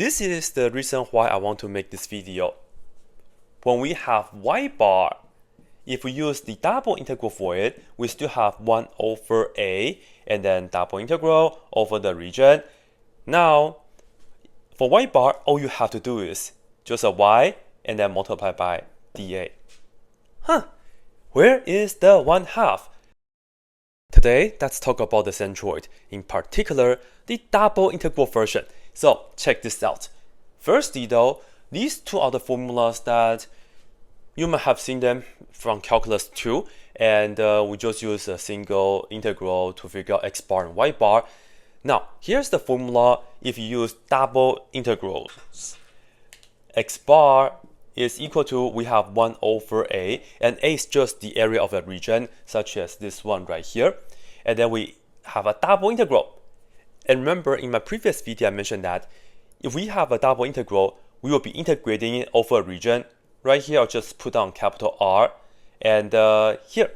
This is the reason why I want to make this video. When we have y bar, if we use the double integral for it, we still have 1 over a and then double integral over the region. Now, for y bar, all you have to do is just a y and then multiply by dA. Where is the 1/2? Today, let's talk about the centroid, in particular, the double integral version. So, check this out. Firstly though, these two are the formulas that you might have seen them from calculus 2, and we just use a single integral to figure out x bar and y bar. Now, here's the formula if you use double integrals. X bar is equal to, we have 1 over a, and a is just the area of a region, such as this one right here. And then we have a double integral. And remember, in my previous video, I mentioned that if we have a double integral, we will be integrating it over a region. Right here, I'll just put down capital R. And here,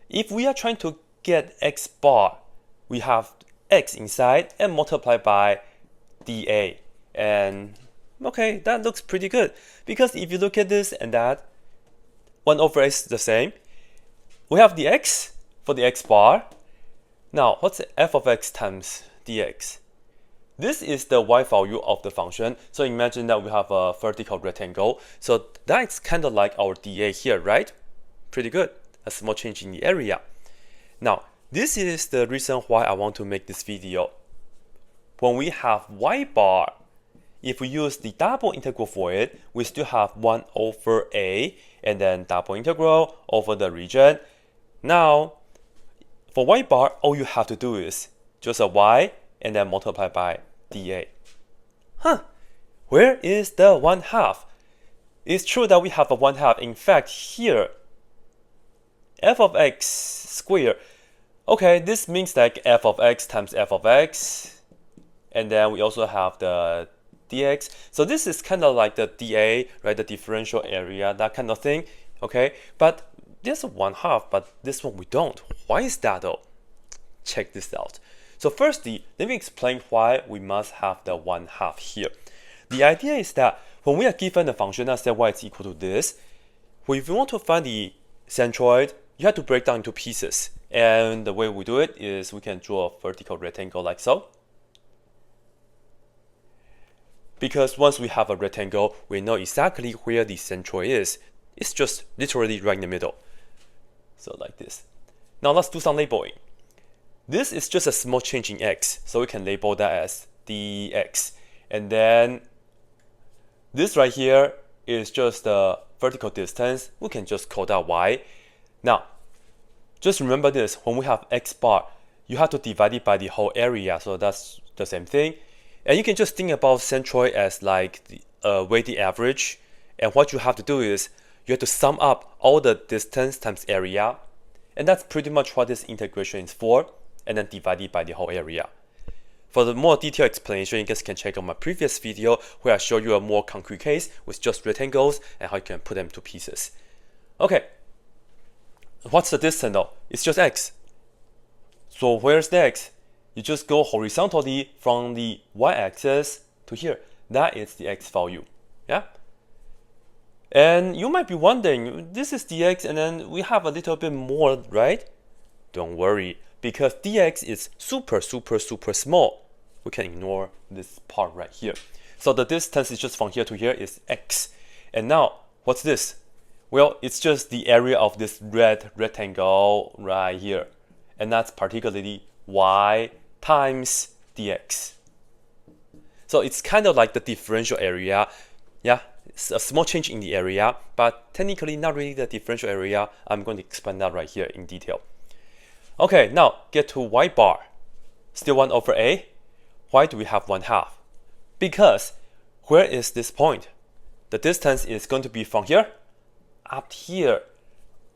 if we are trying to get x bar, we have x inside and multiply by dA. And okay, that looks pretty good. Because if you look at this and that, 1 over x is the same. We have the x for the x bar. Now, what's f of x times dx? This is the y value of the function. So imagine that we have a vertical rectangle. So that's kind of like our dA here, right? Pretty good. A small change in the area. Now, this is the reason why I want to make this video. When we have y bar, if we use the double integral for it, we still have 1 over a and then double integral over the region. Now, for y bar, all you have to do is just a y and then multiply by dA. Where is the 1/2? It's true that we have a 1/2. In fact, here, f of x squared. Okay, this means like f of x times f of x. And then we also have the dx. So this is kind of like the dA, right? The differential area, that kind of thing. Okay, but there's a 1/2, but this one we don't. Why is that though? Check this out. So firstly, let me explain why we must have the 1/2 here. The idea is that when we are given a function that says y is equal to this, if you want to find the centroid, you have to break down into pieces. And the way we do it is we can draw a vertical rectangle like so. Because once we have a rectangle, we know exactly where the centroid is. It's just literally right in the middle. So like this. Now let's do some labeling. This is just a small change in x, so we can label that as dx. And then this right here is just the vertical distance. We can just call that y. Now, just remember this, when we have x bar, you have to divide it by the whole area, so that's the same thing. And you can just think about centroid as like the weighted average. And what you have to do is, you have to sum up all the distance times area. And that's pretty much what this integration is for. And then divide it by the whole area. For the more detailed explanation, you guys can check out my previous video where I show you a more concrete case with just rectangles and how you can put them to pieces. Okay, what's the distance though? It's just x. So where's the x? You just go horizontally from the y-axis to here. That is the x value. Yeah? And you might be wondering, this is dx and then we have a little bit more, right? Don't worry, because dx is super small. We can ignore this part right here. So the distance is just from here to here is x. And now, what's this? Well, it's just the area of this red rectangle right here. And that's particularly y times dx. So it's kind of like the differential area. Yeah, it's a small change in the area, but technically not really the differential area. I'm going to explain that right here in detail. Okay, now get to y bar. Still 1 over a. Why do we have 1/2? Because where is this point? The distance is going to be from here up here.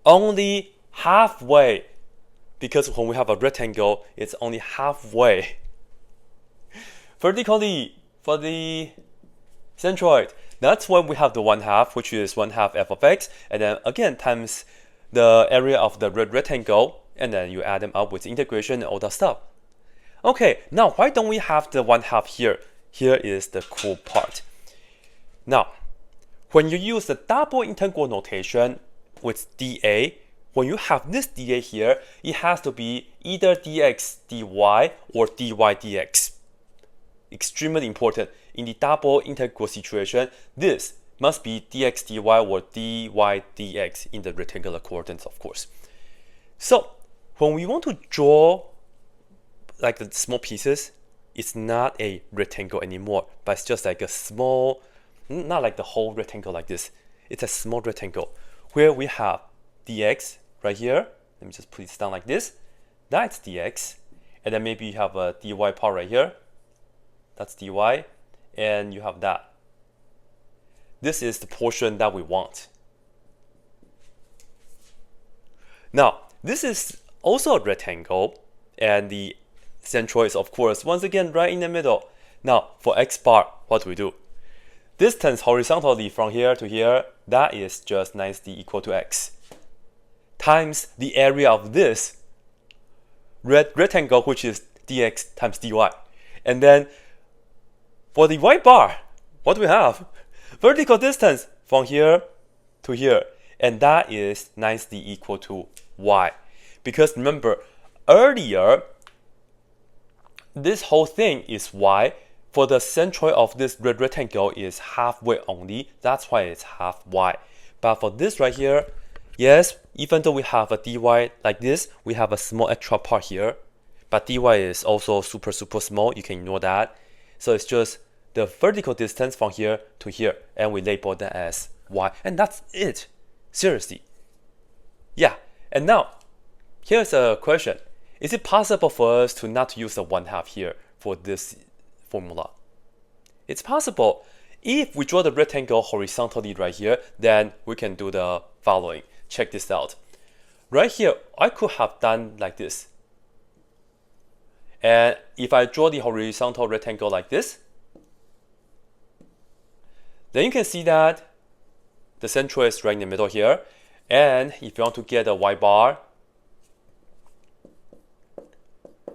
Only halfway. Because when we have a rectangle, it's only halfway. Vertically, for the centroid, that's when we have the 1/2, which is 1/2 f of x, and then again times the area of the red rectangle, and then you add them up with integration and all that stuff. Okay, now why don't we have the 1/2 here? Here is the cool part. Now, when you use the double integral notation with dA, when you have this dA here, it has to be either dx dy or dy dx. Extremely important. In the double integral situation, this must be dx dy or dy dx in the rectangular coordinates, of course. So when we want to draw like the small pieces, it's not a rectangle anymore, but it's just like a small, not like the whole rectangle like this. It's a small rectangle where we have dx right here. Let me just put it down like this. That's dx. And then maybe you have a dy part right here. That's dy. And you have that. This is the portion that we want. Now, this is also a rectangle, and the centroid is, of course, once again, right in the middle. Now, for x bar, what do we do? Distance horizontally from here to here, that is just nicely equal to x, times the area of this rectangle, which is dx times dy. And then, for the y bar, what do we have? Vertical distance from here to here, and that is nicely equal to y. Because remember, earlier, this whole thing is y. For the centroid of this red rectangle is halfway only. That's why it's half y. But for this right here, yes, even though we have a dy like this, we have a small extra part here. But dy is also super small. You can ignore that. So it's just the vertical distance from here to here, and we label that as y. And that's it. Seriously. Yeah. And now, here's a question. Is it possible for us to not use the 1/2 here for this formula? It's possible. If we draw the rectangle horizontally right here, then we can do the following. Check this out. Right here, I could have done like this. And if I draw the horizontal rectangle like this, then you can see that the centroid is right in the middle here. And if you want to get a y bar,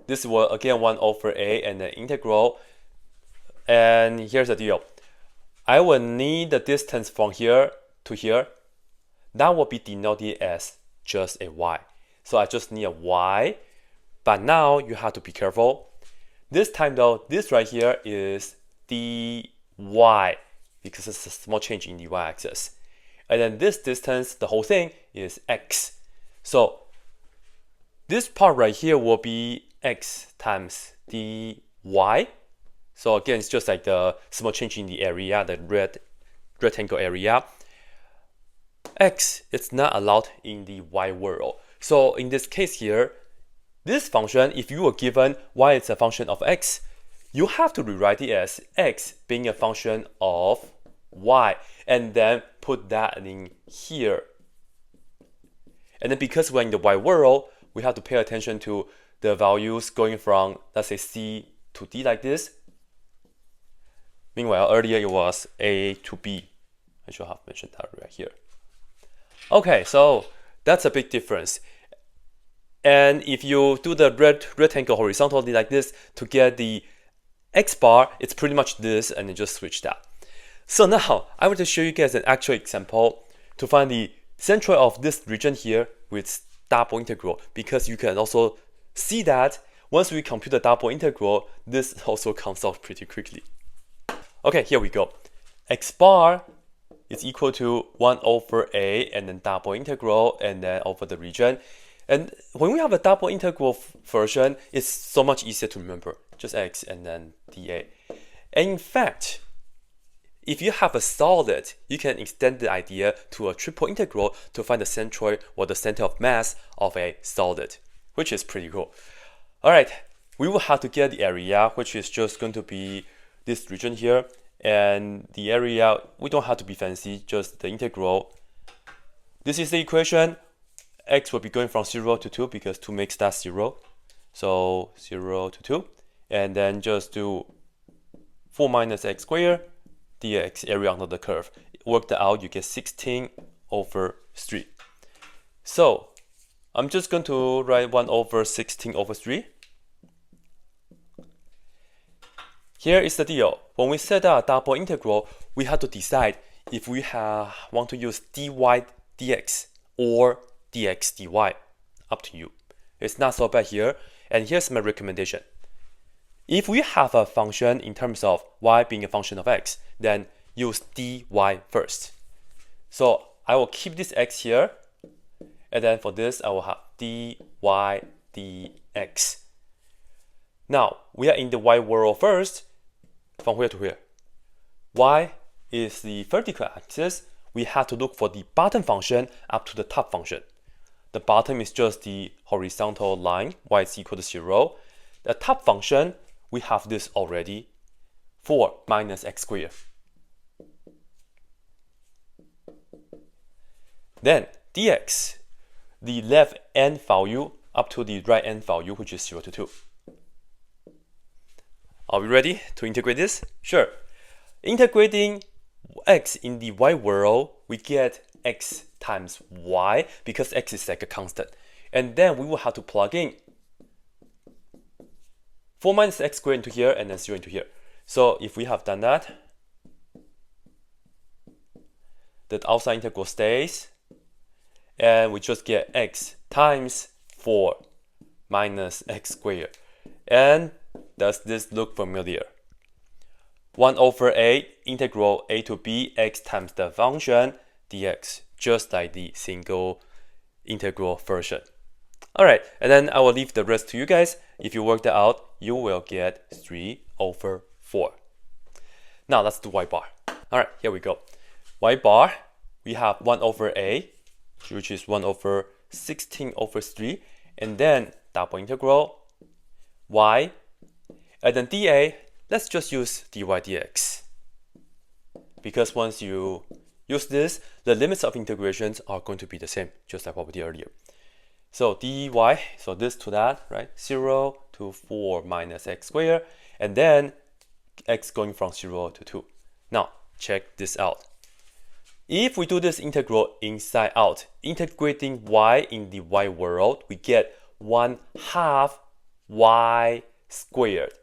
this will again 1/a and the integral. And here's the deal. I will need the distance from here to here. That will be denoted as just a y. So I just need a y. But now you have to be careful. This time though, this right here is dy, because it's a small change in the y-axis. And then this distance, the whole thing, is x. So this part right here will be x times dy. So again, it's just like the small change in the area, the rectangle area. X is not allowed in the y world. So in this case here, this function, if you were given y is a function of x, you have to rewrite it as x being a function of y, and then put that in here. And then because we're in the y world, we have to pay attention to the values going from, let's say, c to d like this. Meanwhile, earlier it was a to b. I should have mentioned that right here. Okay, so that's a big difference. And if you do the rectangle horizontally like this to get the x bar, it's pretty much this, and then just switch that. So now, I want to show you guys an actual example to find the centroid of this region here with double integral, because you can also see that once we compute the double integral, this also comes out pretty quickly. Okay, here we go. X bar is equal to 1/a and then double integral and then over the region. And when we have a double integral version, it's so much easier to remember. Just x and then dA. And in fact, if you have a solid, you can extend the idea to a triple integral to find the centroid or the center of mass of a solid, which is pretty cool. All right, we will have to get the area, which is just going to be this region here. And the area, we don't have to be fancy, just the integral. This is the equation. X will be going from 0 to 2 because 2 makes that 0. So 0 to 2. And then just do 4 minus x squared dx, area under the curve. Work that out, you get 16/3. So I'm just going to write 1/16/3. Here is the deal. When we set a double integral, we have to decide if we want to use dy dx or dx dy. Up to you. It's not so bad here. And here's my recommendation. If we have a function in terms of y being a function of x, then use dy first. So I will keep this x here. And then for this, I will have dy dx. Now, we are in the y world first. From where to where? Y is the vertical axis. We have to look for the bottom function up to the top function. The bottom is just the horizontal line, y is equal to 0. The top function, we have this already, 4 minus x squared. Then dx, the left end value up to the right end value, which is 0 to 2. Are we ready to integrate this? Sure. Integrating x in the y world, we get x times y because x is like a constant. And then we will have to plug in 4 minus x squared into here and then 0 into here. So if we have done that, the outside integral stays. And we just get x times 4 minus x squared. And does this look familiar? 1 over a integral a to b x times the function dx, just like the single integral version. Alright, and then I will leave the rest to you guys. If you work that out, you will get 3 over 4. Now let's do y bar. Alright, here we go. Y bar, we have 1 over a, which is 1 over 16 over 3, and then double integral y, and then dA, let's just use dy dx. Because once you use this, the limits of integrations are going to be the same, just like what we did earlier. So dy, so this to that, right? 0 to 4 minus x squared, and then x going from 0 to 2. Now, check this out. If we do this integral inside out, integrating y in the y world, we get 1/2 y squared.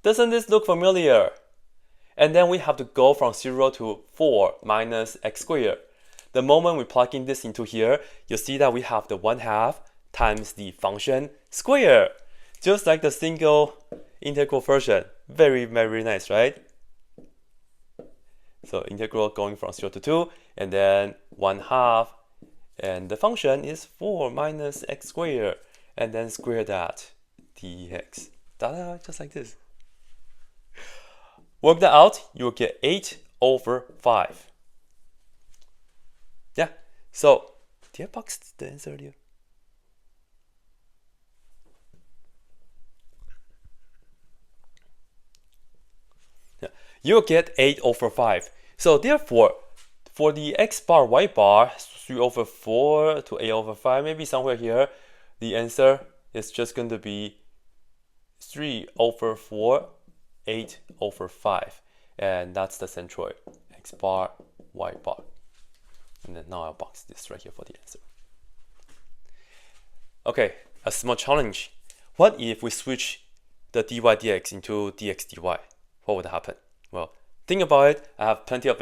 Doesn't this look familiar? And then we have to go from 0 to 4 minus x squared. The moment we plug in this into here, you see that we have the 1/2 times the function square. Just like the single integral version. Very, very nice, right? So integral going from 0 to 2, and then 1/2, and the function is 4 minus x squared, and then square that dx. Ta-da, just like this. Work that out, you will get 8 over 5. Yeah, so did I box the answer earlier? Yeah, you'll get 8 over 5. So therefore, for the x bar, y bar, 3 over 4 to 8 over 5, maybe somewhere here, the answer is just going to be 3 over 4, 8 over 5. And that's the centroid, x bar, y bar. And then now I'll box this right here for the answer. Okay, a small challenge. What if we switch the dy dx into dx dy? What would happen? Well, think about it. I have plenty of